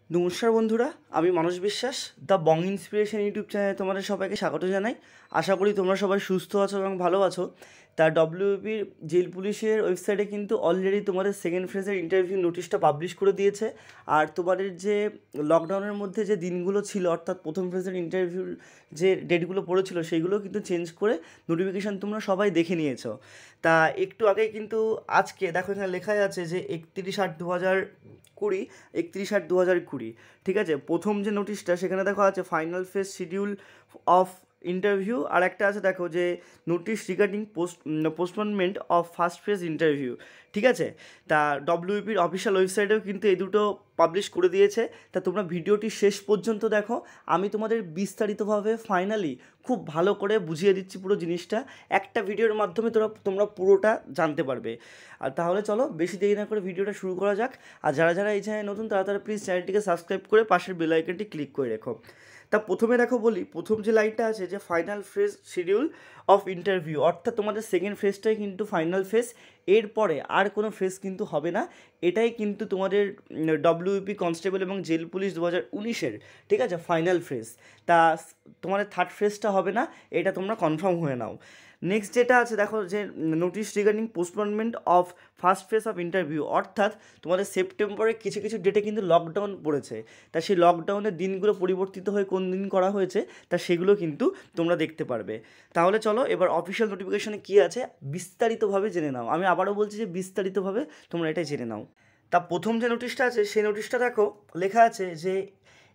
নমস্কার বন্ধুরা, আমি মানস বিশ্বাস দ্য বং ইন্সপিরেশন ইউটিউব চ্যানেলে তোমাদের সবাইকে স্বাগত জানাই। আশা করি তোমরা সবাই সুস্থ আছো এবং ভালো আছো। তা ডব্লিউবির জেল পুলিশের ওয়েবসাইটে কিন্তু অলরেডি তোমাদের সেকেন্ড ফেজের ইন্টারভিউ নোটিশটা পাবলিশ করে দিয়েছে। আর তোমাদের যে লকডাউনের মধ্যে যে দিনগুলো ছিল, অর্থাৎ প্রথম ফেজের ইন্টারভিউর যে ডেটগুলো পড়েছিল সেইগুলো কিন্তু চেঞ্জ করে নোটিফিকেশান তোমরা সবাই দেখে নিয়েছো। তা একটু আগে কিন্তু আজকে দেখো এখানে লেখাই আছে যে 31/8/2020, 31/8/2020, ঠিক আছে। প্রথম যে নোটিশটা সেখানে দেখো আছে final phase schedule of interview, আর একটা আছে দেখো যে notice regarding postponement of first phase interview, ঠিক আছে। তা ডব্লিউপির অফিসিয়াল ওয়েবসাইটেও কিন্তু এই দুটো পাবলিশ করে দিয়েছে। তা তোমরা ভিডিওটি শেষ পর্যন্ত দেখো, আমি তোমাদের বিস্তারিতভাবে ফাইনালি খুব ভালো করে বুঝিয়ে দিচ্ছি পুরো জিনিসটা। একটা ভিডিওর মাধ্যমে তোমরা পুরোটা জানতে পারবে। আর তাহলে চলো বেশি দেরি না করে ভিডিওটা শুরু করা যাক। আর যারা যারা এই চ্যানেলে নতুন তারা প্লিজ চ্যানেলটিকে সাবস্ক্রাইব করে পাশের বেল আইকনটি ক্লিক করে রেখো। তা প্রথমে দেখো বলি, প্রথম যে লাইনটা আছে যে final phase schedule of interview, অর্থাৎ তোমাদের সেকেন্ড ফেজটাই কিন্তু ফাইনাল ফেজ, এরপরে আর কোনো ফেজ কিন্তু হবে না। এটাই কিন্তু তোমাদের ডব্লিউপি কনস্টেবল এবং জেল পুলিশ 2019-এর, ঠিক আছে, ফাইনাল ফেজ। তা তোমাদের থার্ড ফেজটা হবে না, এটা তোমরা কনফার্ম হয়ে নাও। নেক্সট যেটা আছে দেখো যে notice regarding postponement of first phase of interview, অর্থাৎ তোমাদের সেপ্টেম্বরের কিছু কিছু ডেটে কিন্তু লকডাউন পড়েছে। তা সেই লকডাউনের দিনগুলো পরিবর্তিত হয়ে কোন দিন করা হয়েছে তা সেগুলো কিন্তু তোমরা দেখতে পারবে। তাহলে চলো এবার অফিসিয়াল নোটিফিকেশনে কী আছে বিস্তারিতভাবে জেনে নাও। আমি আবারও বলছি যে বিস্তারিতভাবে তোমরা এটা জেনে নাও। তা প্রথম যে নোটিশটা আছে সেই নোটিশটা দেখো লেখা আছে যে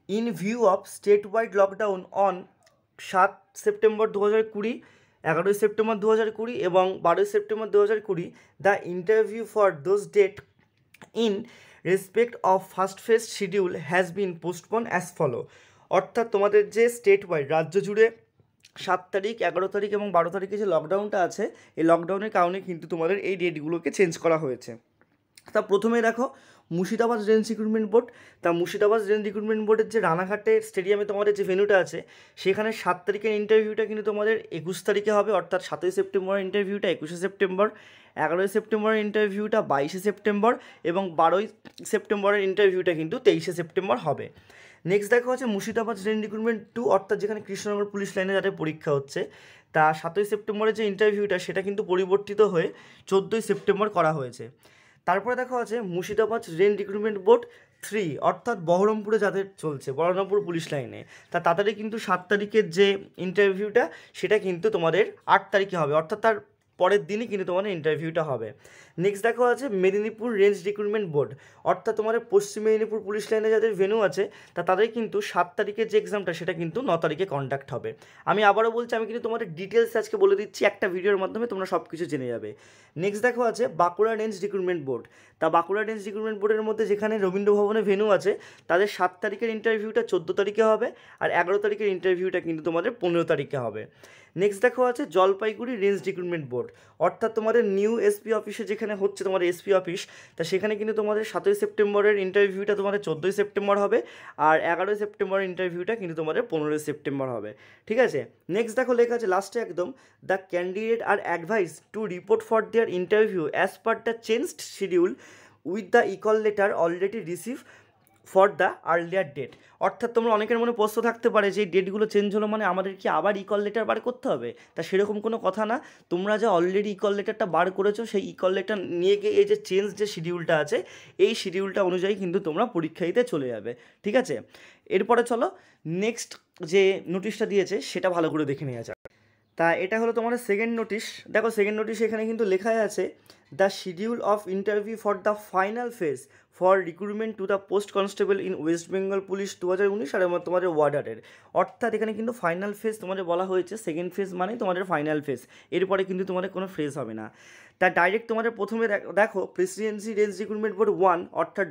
in view of state wide lockdown on 7 September 2020, 11 September 2020 এবং 12 September 2020, the interview for those date in respect of first phase schedule has been postpone as follow. অর্থাৎ তোমাদের যে স্টেট ওয়াইড রাজ্য জুড়ে 7 তারিখ, 11 তারিখ এবং 12 তারিখে যে লকডাউনটা আছে, এই লকডাউনের কারণে কিন্তু তোমাদের এই ডেটগুলোকে চেঞ্জ করা হয়েছে। তা প্রথমে দেখো মুর্শিদাবাদ রেঞ্জ রিক্রুটমেন্ট বোর্ড। তা মুর্শিদাবাদ রেঞ্জ রিক্রুটমেন্ট বোর্ডের যে রানাঘাটের স্টেডিয়ামে তোমাদের যে ভেন্যুটা আছে সেখানে 7 তারিখের ইন্টারভিউটা কিন্তু তোমাদের 21 তারিখে হবে, অর্থাৎ 7ই সেপ্টেম্বরের ইন্টারভিউটা 21শে সেপ্টেম্বর, 11ই সেপ্টেম্বরের ইন্টারভিউটা 22শে সেপ্টেম্বর এবং 12ই সেপ্টেম্বরের ইন্টারভিউটা কিন্তু 23শে সেপ্টেম্বর হবে। নেক্সট দেখা হচ্ছে মুর্শিদাবাদ রেঞ্জ রিক্রুটমেন্ট 2, অর্থাৎ যেখানে কৃষ্ণনগর পুলিশ লাইনে যাদের পরীক্ষা হচ্ছে, তা 7ই সেপ্টেম্বরের যে ইন্টারভিউটা সেটা কিন্তু পরিবর্তিত হয়ে 14ই সেপ্টেম্বর করা হয়েছে। তারপরে দেখা আছে মুর্শিদাবাদ রেঞ্জ রিক্রুটমেন্ট বোর্ড 3, অর্থাৎ বহরমপুরে যাদের চলছে, বহরমপুর পুলিশ লাইনে, তা তাদেরই কিন্তু 7 তারিখের যে ইন্টারভিউটা সেটা কিন্তু তোমাদের 8 তারিখে হবে, অর্থাৎ তার পরের দিনই কিন্তু তোমাদের ইন্টারভিউটা হবে। নেক্সট দেখো আছে মেদিনীপুর রেঞ্জ রিক্রুটমেন্ট বোর্ড, অর্থাৎ তোমাদের পশ্চিম মেদিনীপুর পুলিশ লাইনে যাদের ভেন্যু আছে তা তাদের কিন্তু 7 তারিখের যে এক্সামটা সেটা কিন্তু 9 তারিখে কন্ডাক্ট হবে। আমি আবারও বলছি, আমি কিন্তু তোমাদের ডিটেলস আজকে বলে দিচ্ছি, একটা ভিডিওর মাধ্যমে তোমরা সব কিছু জেনে যাবে। নেক্সট দেখো আছে বাঁকুড়া রেঞ্জ রিক্রুটমেন্ট বোর্ড। তা বাঁকুড়া রেঞ্জ রিক্রুটমেন্ট বোর্ডের মধ্যে যেখানে রবীন্দ্র ভবনে ভেন্যু আছে তাদের 7 তারিখের ইন্টারভিউটা 14 তারিখে হবে, আর 11 তারিখের ইন্টারভিউটা কিন্তু তোমাদের 15 তারিখে হবে। নেক্সট দেখো আছে জলপাইগুড়ি রেঞ্জ রিক্রুটমেন্ট বোর্ড, অর্থাৎ তোমাদের নিউ এসপি অফিসে যেখানে হচ্ছে তোমাদের এসপি অফিস, তা সেখানে কিন্তু তোমাদের 7ই সেপ্টেম্বরের ইন্টারভিউটা তোমাদের 14ই সেপ্টেম্বর হবে, আর 11ই সেপ্টেম্বরের ইন্টারভিউটা কিন্তু তোমাদের 15ই সেপ্টেম্বর হবে, ঠিক আছে। নেক্সট দেখো লেখা আছে লাস্টে একদম, the candidate are advise to report for their interview as per the changed schedule with the e call letter already receive for the earlier date. অর্থাৎ তোমরা অনেকের মনে প্রশ্ন থাকতে পারে যে এই ডেটগুলো চেঞ্জ হলো মানে আমাদের কি আবার ইকল লেটার বার করতে হবে? তা সেরকম কোনো কথা না। তোমরা যে অলরেডি ইকল লেটারটা বার করেছো সেই ইকল লেটার নিয়ে গিয়ে এই যে চেঞ্জ যে শিডিউলটা আছে এই শিডিউলটা অনুযায়ী কিন্তু তোমরা পরীক্ষা দিতে চলে যাবে, ঠিক আছে। এরপরে চলো নেক্সট যে নোটিশটা দিয়েছে সেটা ভালো করে দেখে নেওয়া যাক। তা এটা হলো তোমাদের সেকেন্ড নোটিশ। দেখো সেকেন্ড নোটিশ এখানে কিন্তু লেখাই আছে the schedule of interview for the final phase for recruitment to the post constable in West Bengal police 2019 আর তোমাদের ওয়ার্ডারের। অর্থাৎ এখানে কিন্তু ফাইনাল ফেজ তোমাদের বলা হয়েছে, সেকেন্ড ফেজ মানে তোমাদের ফাইনাল ফেজ, এরপরে কিন্তু তোমাদের কোনো ফেজ হবে না। তা ডাইরেক্ট তোমাদের প্রথমে দেখো প্রেসিডেন্সি রেঞ্জ রিক্রুটমেন্ট বোর্ড 1, অর্থাৎ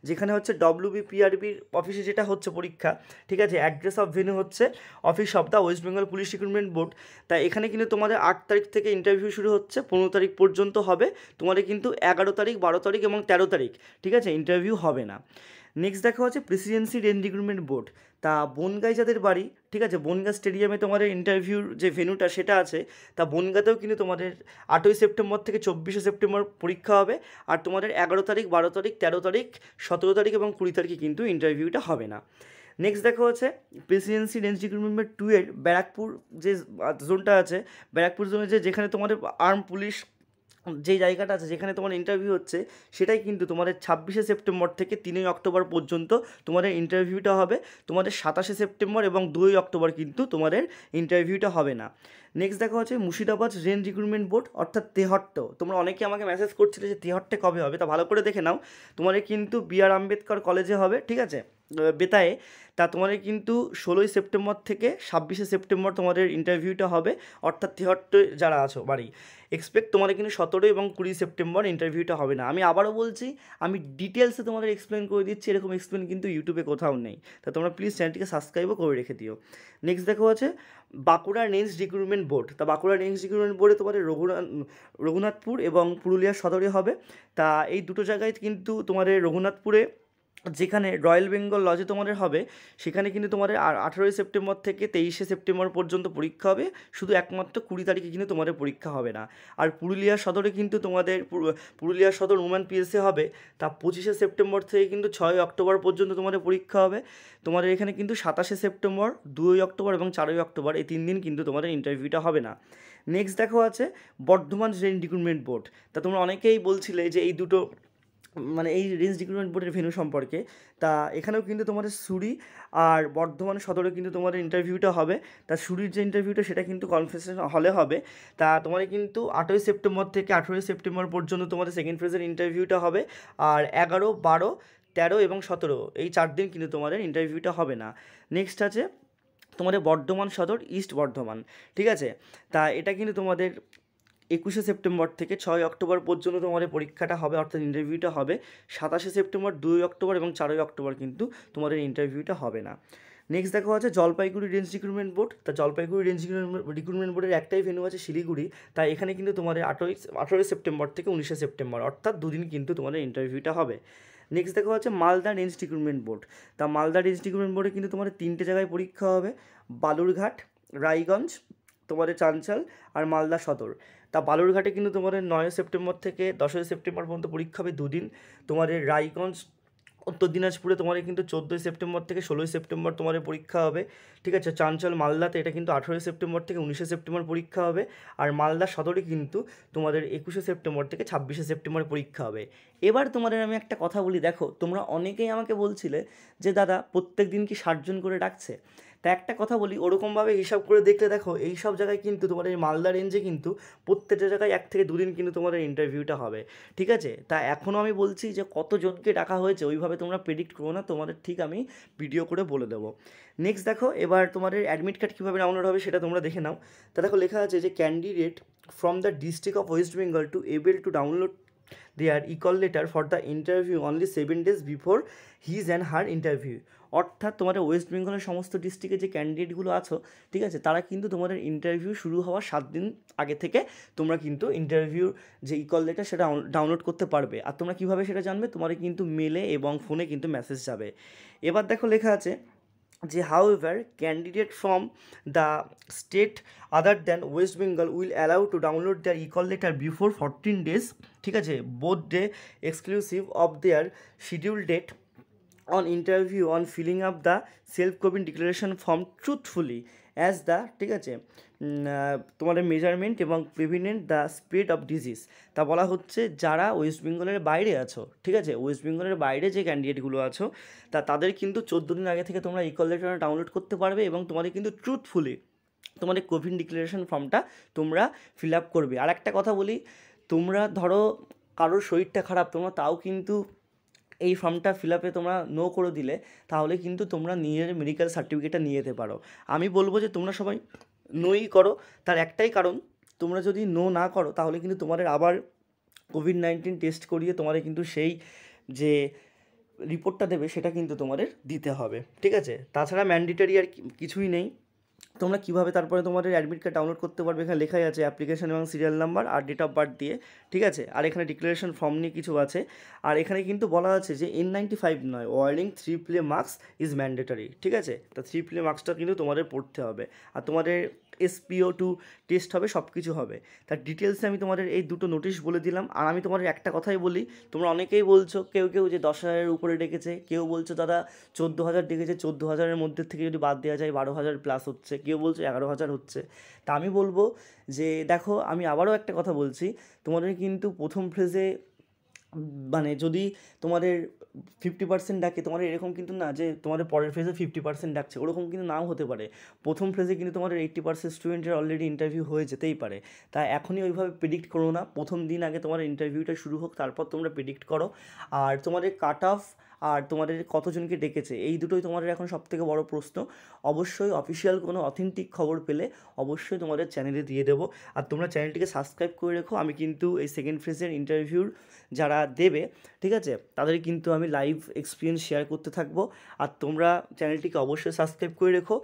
যেখানে হচ্ছে ডব্লিউবিপিআরবির অফিসে যেটা হচ্ছে পরীক্ষা, ঠিক আছে। অ্যাড্রেস অফ ভেন্যু হচ্ছে office of the West Bengal police recruitment board. তাই এখানে কিন্তু তোমাদের 8 তারিখ থেকে ইন্টারভিউ শুরু হচ্ছে, 15 তারিখ পর্যন্ত হবে। তোমাদের কিন্তু 11 তারিখ, 12 তারিখ এবং 13 তারিখ, ঠিক আছে, ইন্টারভিউ হবে না। নেক্সট দেখা হচ্ছে প্রেসিডেন্সি রেঞ্জ রিক্রুটমেন্ট বোর্ড। তা বনগাঁয় যাদের বাড়ি, ঠিক আছে, বনগাঁ স্টেডিয়ামে তোমাদের ইন্টারভিউর যে ভেন্যুটা সেটা আছে, তা বনগাঁতেও কিন্তু তোমাদের 8ই সেপ্টেম্বর থেকে 24শে সেপ্টেম্বর পরীক্ষা হবে। আর তোমাদের 11 তারিখ, 12 তারিখ, 13 তারিখ, 17 তারিখ এবং 20 তারিখে কিন্তু ইন্টারভিউটা হবে না। নেক্সট দেখা হচ্ছে প্রেসিডেন্সি রেঞ্জ রিক্রুটমেন্ট 2 এর ব্যারাকপুর যে জোনটা আছে, ব্যারাকপুর জোনে যেখানে তোমাদের আর্ম পুলিশ যেই জায়গাটা আছে যেখানে তোমার ইন্টারভিউ হচ্ছে, সেটাই কিন্তু তোমাদের 26শে সেপ্টেম্বর থেকে 3ই অক্টোবর পর্যন্ত তোমাদের ইন্টারভিউটা হবে। তোমাদের 27শে সেপ্টেম্বর এবং 2ই অক্টোবর কিন্তু তোমাদের ইন্টারভিউটা হবে না। নেক্সট দেখা হচ্ছে মুর্শিদাবাদ রেঞ্জ রিক্রুটমেন্ট বোর্ড অর্থাৎ তেহট্ট। তোমরা অনেকে আমাকে মেসেজ করছিলে যে তেহট্টে কবে হবে, তা ভালো করে দেখে নাও। তোমাদের কিন্তু বি.আর. আম্বেদকর কলেজে হবে, ঠিক আছে, বেতায়ে। তা তোমাদের কিন্তু 16ই সেপ্টেম্বর থেকে 26শে সেপ্টেম্বর তোমাদের ইন্টারভিউটা হবে, অর্থাৎ তেহট্টে যারা আছো বাড়ি, এক্সপেক্ট তোমাদের কিন্তু 17 এবং 20 সেপ্টেম্বর ইন্টারভিউটা হবে না। আমি আবারও বলছি, আমি ডিটেলসে তোমাদের এক্সপ্লেন করে দিচ্ছি, এরকম এক্সপ্লেন কিন্তু ইউটিউবে কোথাও নেই। তা তোমরা প্লিজ চ্যানেলটিকে সাবস্ক্রাইবও করে রেখে দিও। নেক্সট দেখো আছে বাঁকুড়া রেঞ্জ রিক্রুটমেন্ট বোর্ড। তা বাঁকুড়া রেঞ্জ রিক্রুটমেন্ট বোর্ডে তোমাদের রঘুনাথপুর এবং পুরুলিয়া সদরে হবে। তা এই দুটো জায়গায় কিন্তু তোমাদের রঘুনাথপুরে যেখানে রয়্যাল বেঙ্গল লজে তোমাদের হবে, সেখানে কিন্তু তোমাদের 18ই সেপ্টেম্বর থেকে 23শে সেপ্টেম্বর পর্যন্ত পরীক্ষা হবে। শুধু একমাত্র 20 তারিখে কিন্তু তোমাদের পরীক্ষা হবে না। আর পুরুলিয়া সদরে কিন্তু তোমাদের পুরুলিয়া সদর উমেন পিএসসি হবে। তা 25শে সেপ্টেম্বর থেকে কিন্তু 6ই অক্টোবর পর্যন্ত তোমাদের পরীক্ষা হবে। তোমাদের এখানে কিন্তু 27শে সেপ্টেম্বর, 2ই অক্টোবর এবং 4ই অক্টোবর এই 3 দিন কিন্তু তোমাদের ইন্টারভিউটা হবে না। নেক্সট দেখো আছে বর্ধমান রেঞ্জ রিক্রুটমেন্ট বোর্ড। তা তোমরা অনেকেই বলছিলে যে এই দুটো মানে এই রেঞ্জ রিক্রুটমেন্ট বোর্ডের ভেন্যু সম্পর্কে। তা এখানেও কিন্তু তোমাদের সুরি আর বর্ধমান সদরে কিন্তু তোমাদের ইন্টারভিউটা হবে। তা সুরির যে ইন্টারভিউটা সেটা কিন্তু কনফারেন্স হলে হবে। তা তোমাদের কিন্তু 8ই সেপ্টেম্বর থেকে 18ই সেপ্টেম্বর পর্যন্ত তোমাদের সেকেন্ড ফেজের ইন্টারভিউটা হবে। আর 11, 12, 13 এবং 17 এই 4 দিন কিন্তু তোমাদের ইন্টারভিউটা হবে না। নেক্সট আছে তোমাদের বর্ধমান সদর ইস্ট বর্ধমান, ঠিক আছে। তা এটা কিন্তু তোমাদের 21শে সেপ্টেম্বর থেকে 6ই অক্টোবর পর্যন্ত তোমাদের পরীক্ষাটা হবে, অর্থাৎ ইন্টারভিউটা হবে। 27শে সেপ্টেম্বর, 2ই অক্টোবর এবং 4ই অক্টোবর কিন্তু তোমাদের ইন্টারভিউটা হবে না। নেক্সট দেখা হচ্ছে জলপাইগুড়ি রেঞ্জ রিক্রুটমেন্ট বোর্ড। তা জলপাইগুড়ি রেঞ্জ রিক্রুটমেন্ট বোর্ডের একটাই ভেন্যু আছে, শিলিগুড়ি। তাই এখানে কিন্তু তোমাদের 18ই সেপ্টেম্বর থেকে 19শে সেপ্টেম্বর, অর্থাৎ দুদিন কিন্তু তোমাদের ইন্টারভিউটা হবে। নেক্সট দেখা হচ্ছে মালদা রেঞ্জ রিক্রুটমেন্ট বোর্ড। তা মালদা রেঞ্জ রিক্রুটমেন্ট বোর্ডে কিন্তু তোমাদের 3টে জায়গায় পরীক্ষা হবে, বালুরঘাট, রায়গঞ্জ, তোমাদের চাঞ্চল আর মালদা সদর। তা বালুরঘাটে কিন্তু তোমাদের 9ই সেপ্টেম্বর থেকে 10ই সেপ্টেম্বর পর্যন্ত পরীক্ষা হবে, দুদিন। তোমাদের রায়গঞ্জ উত্তর দিনাজপুরে তোমাদের কিন্তু 14ই সেপ্টেম্বর থেকে 16ই সেপ্টেম্বর তোমাদের পরীক্ষা হবে, ঠিক আছে। চাঞ্চল মালদাতে এটা কিন্তু 18ই সেপ্টেম্বর থেকে 19শে সেপ্টেম্বর পরীক্ষা হবে। আর মালদা সদরে কিন্তু তোমাদের 21শে সেপ্টেম্বর থেকে 26শে সেপ্টেম্বর পরীক্ষা হবে। এবার তোমাদের আমি একটা কথা বলি, দেখো তোমরা অনেকেই আমাকে বলছিলে যে দাদা প্রত্যেক দিন কি 60 জন করে ডাকছে। তা একটা কথা বলি, ওরকমভাবে হিসাব করে দেখলে দেখো এই সব জায়গায় কিন্তু তোমাদের এই মালদা রেঞ্জে কিন্তু প্রত্যেকটা জায়গায় 1 থেকে 2 দিন কিন্তু তোমাদের ইন্টারভিউটা হবে, ঠিক আছে। তা এখনও আমি বলছি যে কতজনকে ডাকা হয়েছে ওইভাবে তোমরা প্রেডিক্ট করো না, তোমাদের ঠিক আমি ভিডিও করে বলে দেবো। নেক্সট দেখো এবার তোমাদের অ্যাডমিট কার্ড কীভাবে ডাউনলোড হবে সেটা তোমরা দেখে নাও। তা দেখো লেখা আছে যে candidate from the district of West Bengal two able to download their equal letter for the interview only 7 days before his and her interview. অর্থাৎ তোমাদের ওয়েস্ট বেঙ্গলের সমস্ত ডিস্ট্রিক্টে যে ক্যান্ডিডেটগুলো আছো, ঠিক আছে, তারা কিন্তু তোমাদের ইন্টারভিউ শুরু হওয়ার 7 দিন আগে থেকে তোমরা কিন্তু ইন্টারভিউর যে ইকল লেটার সেটা ডাউনলোড করতে পারবে। আর তোমরা কীভাবে সেটা জানবে, তোমাদের কিন্তু মেলে এবং ফোনে কিন্তু মেসেজ যাবে। এবার দেখো লেখা আছে যে however candidate from the state other than West Bengal will allow to download their e-call letter before 14 days, ঠিক আছে, both day exclusive of their scheduled date on interview on filling up the self-COVID declaration form truthfully as the, ঠিক আছে, তোমাদের measurement এবং prevent the spread of disease. তা বলা হচ্ছে যারা ওয়েস্ট বেঙ্গলের বাইরে আছো, ঠিক আছে, ওয়েস্ট বেঙ্গলের বাইরে যে ক্যান্ডিডেটগুলো আছো, তা তাদের কিন্তু 14 দিন আগে থেকে তোমরা ইকল লেটার ডাউনলোড করতে পারবে এবং তোমাদের কিন্তু ট্রুথফুলি তোমাদের কোভিড ডিক্লারেশন ফর্মটা তোমরা ফিল আপ করবে। আর একটা কথা বলি, তোমরা ধরো কারোর শরীরটা খারাপ, তোমরা তাও কিন্তু এই ফর্মটা ফিল আপে তোমরা নো করে দিলে তাহলে কিন্তু তোমরা নিজের মেডিকেল সার্টিফিকেটটা নিয়ে যেতে পারো। আমি বলবো যে তোমরা সবাই নোই করো, তার একটাই কারণ, তোমরা যদি নো না করো তাহলে কিন্তু তোমাদের আবার কোভিড-19 টেস্ট করিয়ে তোমাদের কিন্তু সেই যে রিপোর্টটা দেবে সেটা কিন্তু তোমাদের দিতে হবে, ঠিক আছে। তাছাড়া ম্যান্ডেটরি আর কিছুই নেই। তোমরা কীভাবে তারপরে তোমাদের অ্যাডমিট কার্ড ডাউনলোড করতে পারবে, এখানে লেখাই আছে অ্যাপ্লিকেশন এবং সিরিয়াল নাম্বার আর ডেট অফ বার্থ দিয়ে, ঠিক আছে। আর এখানে ডিক্লারেশন ফর্ম নিয়ে কিছু আছে। আর এখানে কিন্তু বলা আছে যে N95 নয়, warning 3 play marks is mandatory, ঠিক আছে। তা 3 প্লে মার্কসটা কিন্তু তোমাদের পড়তে হবে। আর তোমাদের SPO2 টেস্ট হবে, সব কিছু হবে। তার ডিটেলসে আমি তোমাদের এই দুটো নোটিশ বলে দিলাম। আর আমি তোমাদের একটা কথাই বলি, তোমরা অনেকেই বলছো, কেউ যে 10,000-এর উপরে ডেকেছে, কেউ বলছো দাদা 14,000 ডেকেছে, 14,000-এর মধ্যে থেকে যদি বাদ দেওয়া যায় 12,000 প্লাস হচ্ছে, কেউ বলছে 11,000 হচ্ছে। তা আমি বলবো যে দেখো, আমি আবারও একটা কথা বলছি, তোমাদের কিন্তু প্রথম ফেজে মানে যদি তোমাদের 50% ডাকে, তোমাদের এরকম কিন্তু না যে তোমাদের পরের ফেজে 50% ডাকছে, ওরকম কিন্তু নাও হতে পারে। প্রথম ফেজে কিন্তু তোমাদের 80% স্টুডেন্টের অলরেডি ইন্টারভিউ হয়ে যেতেই পারে। তাই এখনই ওইভাবে প্রেডিক্ট করো না, প্রথম দিন আগে তোমার ইন্টারভিউটা শুরু হোক, তারপর তোমরা প্রেডিক্ট করো। আর তোমাদের কাট অফ আর তোমাদের কতজনকে ডেকেছে, এই দুটোই তোমাদের এখন সবথেকে বড় প্রশ্ন। অবশ্যই অফিসিয়াল কোনো অথেন্টিক খবর পেলে অবশ্যই তোমাদের চ্যানেলে দিয়ে দেবো। আর তোমরা চ্যানেলটিকে সাবস্ক্রাইব করে রেখো, আমি কিন্তু এই সেকেন্ড ফেজের ইন্টারভিউর যারা দেবে, ঠিক আছে, তাদের কিন্তু আমি লাইভ এক্সপিরিয়েন্স শেয়ার করতে থাকবো। আর তোমরা চ্যানেলটিকে অবশ্যই সাবস্ক্রাইব করে রেখো।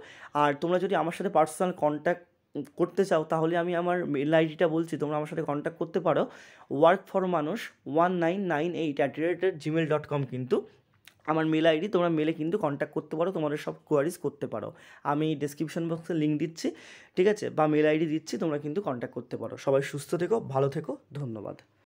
আর তোমরা যদি আমার সাথে পার্সোনাল কন্ট্যাক্ট করতে চাও, তাহলে আমি আমার মেল আইডিটা বলছি, তোমরা আমার সাথে কন্ট্যাক্ট করতে পারো। workformanus1998@gmail.com কিন্তু আমার মেল আইডি, তোমরা মেলে কিন্তু কন্ট্যাক্ট করতে পারো, তোমাদের সব কোয়ারিজ করতে পারো। আমি ডিসক্রিপশন বক্সে লিঙ্ক দিচ্ছি, ঠিক আছে, বা মেল আইডি দিচ্ছি, তোমরা কিন্তু কন্ট্যাক্ট করতে পারো। সবাই সুস্থ থেকো, ভালো থেকো, ধন্যবাদ।